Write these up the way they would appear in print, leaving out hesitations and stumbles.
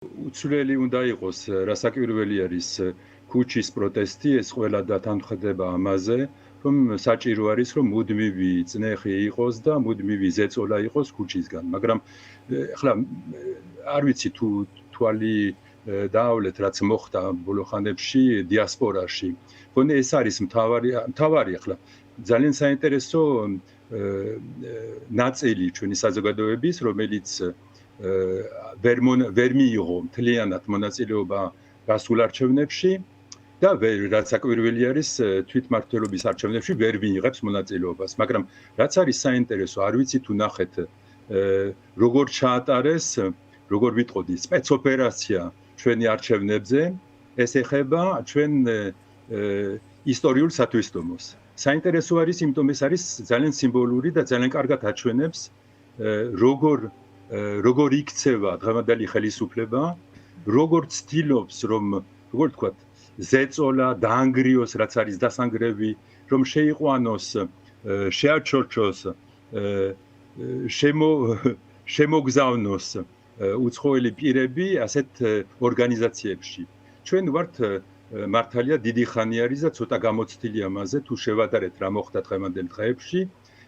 უცვლელი უნდა იყოს, რასაკვირველი არის ქუჩის პროტესტი, ეს ყველა დათანხმდება ამაზე, რომ საჭირო არის, რომ მუდმივი წნეხი იყოს და მუდმივი ზეწოლა იყოს ქუჩისგან, მაგრამ ახლა არ ვიცი თუ თვალი დაავლეთ, რაც მოხდა ბოლო ხანებში დიასპორაში. მგონი ეს არის მთავარი ახლა ძალიან საინტერესო ნაწილი ჩვენი საზოგადოების, რომელიც ვერ მიიღო მთლიანად მონაწილეობა გასულ არჩევნებში და რაც საკვირველი არის თვითმმართველობის არჩევნებში ვერ მიიღებს მონაწილეობას, მაგრამ რაც არის საინტერესო, არ ვიცი თუ ნახეთ როგორ ჩაატარეს, როგორ ვიტყოდი, სპეცოპერაცია ჩვენი არჩევნებზე, ეს ეხება ჩვენ ისტორიულ სათვისტომოს. საინტერესო არის, იმიტომ ეს არის ძალიან სიმბოლური და ძალიან კარგად აჩვენებს როგორ იქცევა დღევანდელი ხელისუფლება, როგორ ცდილობს, რომ როგორ თქვა, ზეწოლა დაანგრიოს, რაც არის დასანგრევი, რომ შეიყვანოს, შეაჩორჩოს, შემოგზავნოს უცხოელი პირები ასეთ ორგანიზაციებში. ჩვენ ვართ მართალია დიდი ხანი არის და ცოტა გამოცდილი ამაზე, თუ შევადარეთ რა მოხდა დღევანდელ დღეებში,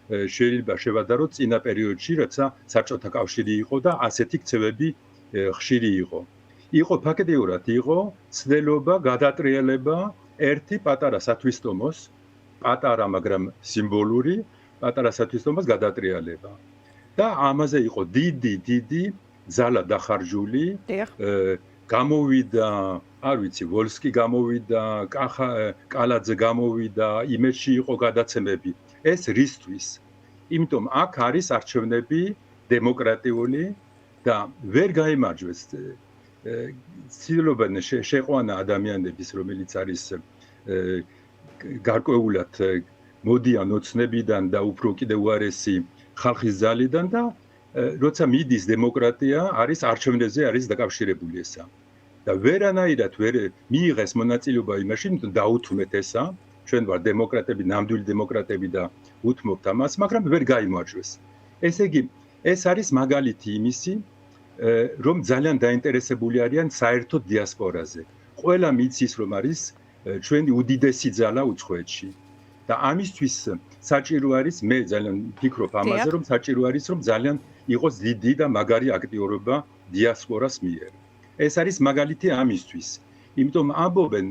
შეიძლება შევადაროთ წინა პერიოდში, როცა საბჭოთა კავშირი იყო და ასეთი ქცევები ხშირი იყო. იყო ფაქტიურად იყო ცდელობა, გადატრიალება ერთი პატარა სათვისტომოს, პატარა, მაგრამ სიმბოლური, პატარა სათვისტომოს გადატრიალება. და ამაზე იყო დიდი ძალა დახარჯული, გამოვიდა, არ ვიცი, ვოლსკი გამოვიდა, კალაძე გამოვიდა, იმედში იყო გადაცემები. ეს რისთვის? იმიტომ აქ არის არჩევნები დემოკრატიული და ვერ გაიმარჯვეს. ცდილობენ შეყვანა ადამიანების, რომელიც არის გარკვეულად მოდიან ოცნებიდან და უფრო კიდევ უარესი ხალხის ძალიდან და როცა მიდის დემოკრატია, არის არჩევნებზე არის დაკავშირებული ესა. და ვერანაირად ვერ მიიღეს მონაწილეობა იმაში, იმიტომ დაუთმეთ ესა, ჩვენ ვარ დემოკრატები, ნამდვილი დემოკრატები და უთმობთ ამას, მაგრამ ვერ გაიმარჯვეს. ესე იგი, ეს არის მაგალითი იმისი, რომ ძალიან დაინტერესებული არიან საერთოდ დიასპორაზე. ყველა მიცის, რომ არის ჩვენი უდიდესი ძალა უცხოეთში. და ამისთვის საჭირო არის, მე ძალიან ვფიქრობ ამაზე, რომ საჭირო არის, რომ ძალიან იყოს დიდი და მაგარი აქტიურობა დიასპორას მიერ. ეს არის მაგალითი ამისთვის. იმიტომ ამბობენ,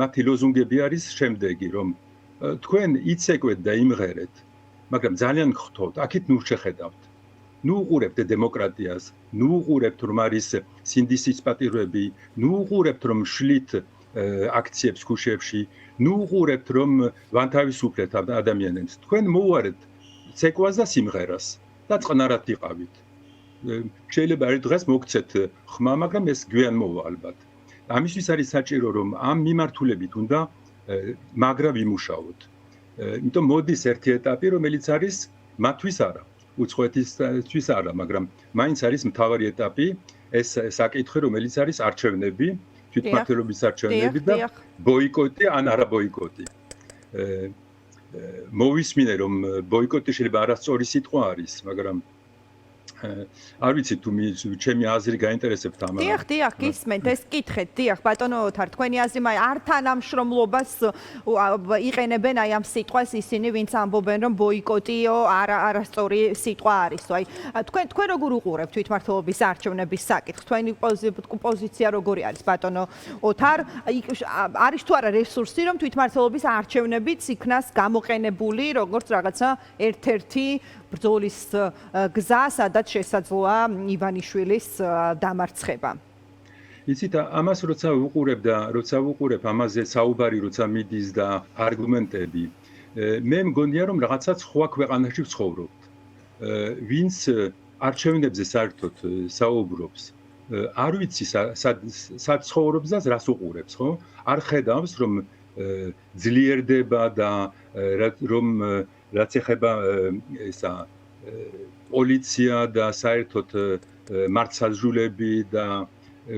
მათი ლოზუნგები არის შემდეგი, რომ თქვენ იცეკვეთ და იმღერეთ, მაგრამ ძალიან გხდოთ, აქეთ ნუ შეხედავთ. ნუ უყურებთ დემოკრატიას, ნუ უყურებთ, რომ არის სინდისის პატირვები, ნუ უყურებთ, რომ შლით აქციებს ქუჩებში, ნუ უყურებთ, რომ ვანთავისუფლეთ ადამიანებს. თქვენ მოუარეთ ცეკვას და სიმღერას და წყნარად იყავით. შეიძლება ერთ დღეს მოგცეთ ხმა, მაგრამ ეს გვიან მოვა ალბათ. ამისთვის არის საჭირო, რომ ამ მიმართულებით უნდა მაგრა ვიმუშაოთ. იმიტომ მოდის ერთი ეტაპი, რომელიც არის მათთვის არა, უცხოეთისთვის არა, მაგრამ მაინც არის მთავარი ეტაპი, ეს საკითხი, რომელიც არის არჩევნები, თვითმმართველობის არჩევნები და ბოიკოტი ან არა ბოიკოტი. მოვისმინე, რომ ბოიკოტი შეიძლება არასწორი სიტყვა არის, მაგრამ არ ვიცი თუ ჩემი აზრი გაინტერესებთ ამ. დიახ, გისმენთ, ეს კითხეთ, დიახ, ბატონო ოთარ, თქვენი აზრი არ თანამშრომლობას იყენებენ აი ამ სიტყვას ისინი, ვინც ამბობენ, რომ ბოიკოტიო არასწორი სიტყვა არის. აი, თქვენ როგორ უყურებთ თვითმმართველობის არჩევნების საკითხს? თქვენი პოზიცია როგორი არის, ბატონო ოთარ? არის თუ არა რესურსი, რომ თვითმმართველობის არჩევნებიც იქნას გამოყენებული, როგორც რაღაცა ერთ-ერთი ბრძოლის გზა, სადაც შესაძლოა ივანიშვილის დამარცხება. იცით, ამას როცა ვუყურებ ამაზე საუბარი, როცა მიდის და არგუმენტები, მე მგონია, რომ რაღაცა სხვა ქვეყანაში ვცხოვრობთ. ვინც არჩევნებზე საერთოდ საუბრობს, არ ვიცი სად ცხოვრობს და რას უყურებს, ხო? არ ხედავს, რომ ძლიერდება და რომ რაც ეხება ესა პოლიცია და საერთოდ მართლმსაჯულები და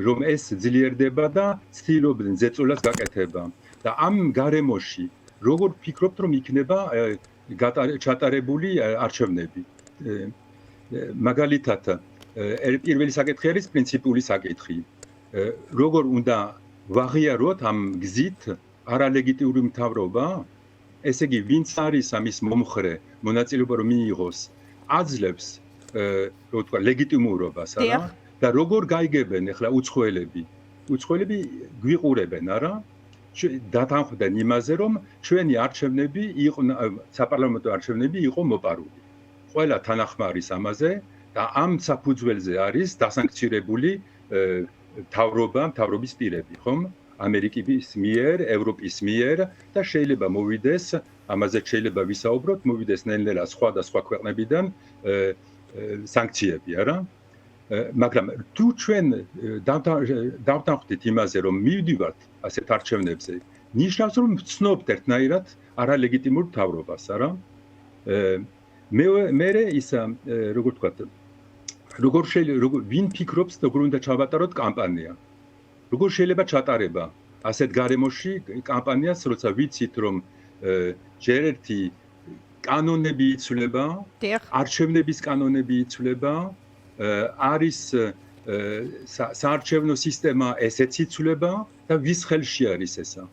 რომ ეს ძლიერდება და ცდილობენ ზეწოლას გაკეთება. და ამ გარემოში როგორ ფიქრობთ, რომ იქნება ჩატარებული არჩევნები? მაგალითად პირველი საკითხი არის პრინციპული საკითხი. როგორ უნდა ვაღიაროთ ამ გზით არალეგიტიმური მთავრობა, ესე იგი, ვინც არის ამის მომხრე, მონაწილეობა რომ მიიღოს, აძლევს რო ვთქვა, ლეგიტიმურობას, არა? და როგორ გაიგებენ ახლა უცხოელები? უცხოელები გვიყურებენ, არა? დათანხმდნენ იმაზე, რომ ჩვენი არჩევნები იყო საპარლამენტო არჩევნები იყო მოპარული. ყველა თანახმარის ამაზე და ამ საფუძველზე არის დასანქცირებული მთავრობის პირები, ხომ? ამერიკის მიერ, ევროპის მიერ და შეიძლება მოვიდეს, ამაზე შეიძლება ვისაუბროთ, მოვიდეს ნელ-ნელა სხვადასხვა ქვეყნებიდან სანქციები, არა? მაგრამ თუ ჩვენ დავთანხმდით იმაზე, რომ მივდივართ ასეთ არჩევნებზე, ნიშნავს, რომ ვცნობთ ერთნაირად არალეგიტიმურ მთავრობას, არა? მე ისა, როგორ ვთქვათ, ვინ ფიქრობს, როგორ უნდა ჩავატაროთ კამპანია? როგორ შეიძლება ჩატარება ასეთ გარემოში კამპანიას, როცა ვიცით, რომ ჯერ ერთი კანონები იცვლება, არჩევნების კანონები იცვლება, არის საარჩევნო სისტემა ესეც იცვლება და ვის ხელში არის ესა?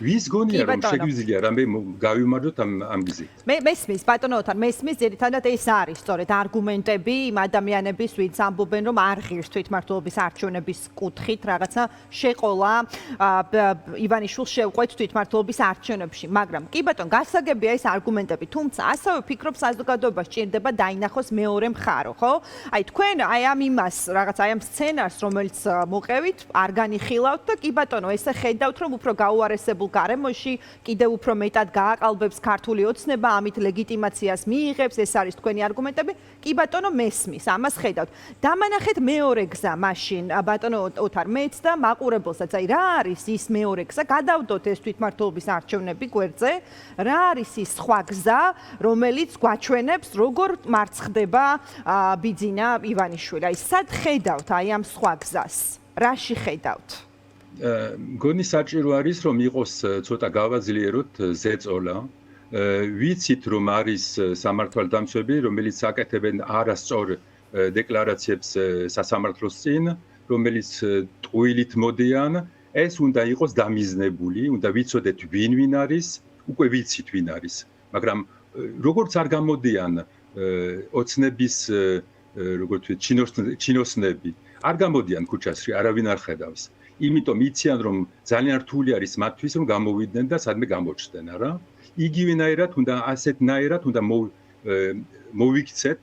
ვის გონია რომ შეგვიძლია რამე გავიმარჯვოთ ამ გზით? მესმის ბატონო ოთარ, მესმის ძირითადად ეს არის სწორედ არგუმენტები იმ ადამიანების, ვინც ამბობენ, რომ არ ღირს თვითმმართველობის არჩევნების კუთხით რაღაცა შეყოლა ივანიშვილს შევყვეთ თვითმმართველობის არჩევნებში, მაგრამ კი ბატონო, გასაგებია ეს არგუმენტები, თუმცა ასევე ფიქრობ საზოგადოება სჭირდება დაინახოს მეორე მხარო, ხო? აი თქვენ აი ამ იმას რაღაც აი ამ სცენარს, რომელიც მოყევით, არ განიხილავთ და კი ბატონო, ესე ხედავთ, რომ უფრო გაუარესებულ გარემოში კიდევ უფრო მეტად გააყალბებს ქართული ოცნება, ამით ლეგიტიმაციას მიიღებს, ეს არის თქვენი არგუმენტები. კი ბატონო, მესმის, ამას ხედავთ. დამანახეთ მეორე გზა მაშინ, ბატონო ოთარ, მეც და მაყურებელსაც, აი რა არის ის მეორე გზა? გადავდოთ ეს თვითმმართველობის არჩევნები გვერდზე, რა არის ის სხვა გზა, რომელიც გვაჩვენებს, როგორ მარცხდება ბიძინა ივანიშვილი? აი სად ხედავთ აი ამ სხვა გზას? რაში ხედავთ? მგონი საჭირო არის რომ იყოს ცოტა გავაძლიეროთ ზეწოლა. ვიცით რომ არის სამართალდამცვები, რომელიც აკეთებენ არასწორ დეკლარაციებს სასამართლოს წინ, რომელიც ტყუილით მოდიან, ეს უნდა იყოს დამიზნებული, უნდა ვიცოდეთ ვინ არის, უკვე ვიცით ვინ არის. მაგრამ როგორც არ გამოდიან ოცნების როგორ ვთქვით, ჩინოსნები, არ გამოდიან ქუჩაში, არავინ არ ხედავს. იმიტომ იციან რომ ძალიან რთული არის მათთვის რომ გამოვიდნენ და სადმე გამოჩნდნენ, არა? იგივენაირად უნდა ასეთნაირად უნდა მოვიქცეთ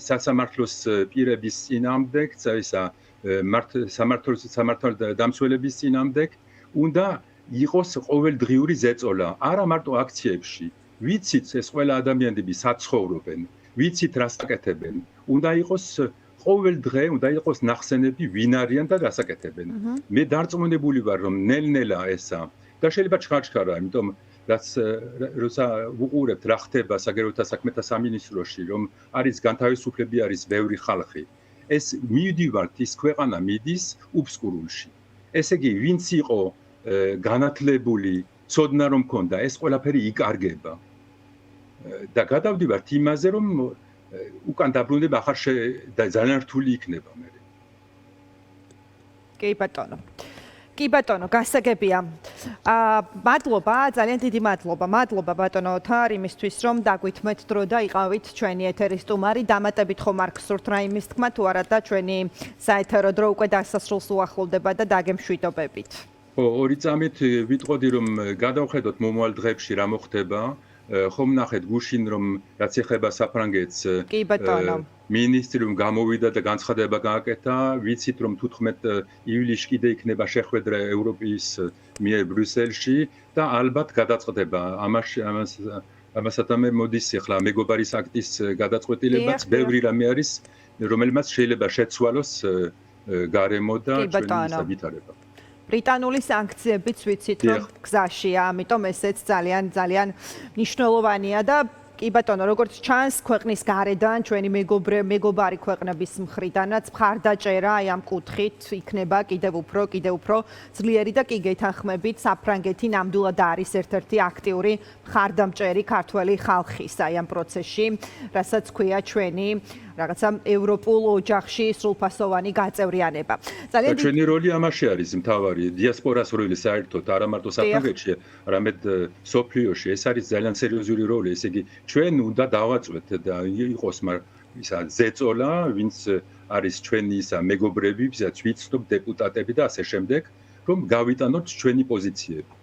სასამართლოს პირების წინამდე, ისა სამართალდამცველების წინამდე, უნდა იყოს ყოველდღიური ზეწოლა, არა მარტო აქციებში. ვიცით ეს ყველა ადამიანები საცხოვრობენ, ვიცით რას აკეთებენ. უნდა იყოს ყოველ დღე უნდა იყოს ნახსენები ვინ არიან და რას აკეთებენ. მე დარწმუნებული ვარ რომ ნელ-ნელა ესა და შეიძლება ჩხარჩხარა, იმიტომ რაც როცა ვუყურებთ რა ხდება საგარეო საქმეთა სამინისტროში, რომ არის განთავისუფლები, არის ბევრი ხალხი. ეს მივდივართ ის ქვეყანა მიდის უბსკურულში. ესე იგი, ვინც იყო განათლებული, ცოდნა რომ ქონდა, ეს ყველაფერი იკარგება. და გადავდივართ იმაზე, რომ უკან დაბრუნდება ახარ და ძალიან რთული იქნება მე. კი ბატონო. კი ბატონო, გასაგებია. მადლობა, ძალიან დიდი მადლობა. მადლობა ბატონო ოთარ იმისთვის, რომ დაგვითმეთ დრო და იყავით ჩვენი ეთერის სტუმარი. დამატებით ხომ არ გსურთ რაიმის თქმა, თუ არა და ჩვენი საეთერო დრო უკვე დასასრულს უახლოვდება და დაგემშვიდობებით. ხო, ორი წამით ვიტყოდი რომ გადავხედოთ მომავალ დღეებში რა მოხდება. ხომ ნახეთ გუშინ რომ რაც ეხება საფრანგეთს მინისტრი რომ გამოვიდა და განცხადება გააკეთა, ვიცით რომ 15 ივლისში კიდე იქნება შეხვედრა ევროპის მიერ ბრიუსელში და ალბათ გადაწყდება. ამასათამე მოდის ახლა მეგობარის აქტის გადაწყვეტილებაც, ბევრი რამე არის, რომელმაც შეიძლება შეცვალოს გარემო და ჩვენი ვითარება. ბრიტანული სანქციებიც ვიცით რომ გზაშია, ამიტომ ესეც ძალიან მნიშვნელოვანია და კი ბატონო, როგორც ჩანს, ქვეყნის გარედან ჩვენი მეგობარი ქვეყნების მხრიდანაც მხარდაჭერა აი ამ კუთხით იქნება კიდევ უფრო ძლიერი და კი გეთანხმებით, საფრანგეთი ნამდვილად არის ერთ-ერთი აქტიური მხარდამჭერი ქართველი ხალხის აი ამ პროცესში, რასაც ქვია ჩვენი რაღაცა ევროპულ ოჯახში სრულფასოვანი გაწევრიანება. და ჩვენი როლი ამაში არის მთავარი დიასპორას როლი საერთოდ არა მარტო საფრანგეთში, არამედ სოფლიოში. ეს არის ძალიან სერიოზული როლი, ესე იგი ჩვენ უნდა დავაწვეთ და იყოს ისა ზეწოლა, ვინც არის ჩვენი ისა მეგობრები, ვისაც ვიცნობ დეპუტატები და ასე შემდეგ, რომ გავიტანოთ ჩვენი პოზიციები.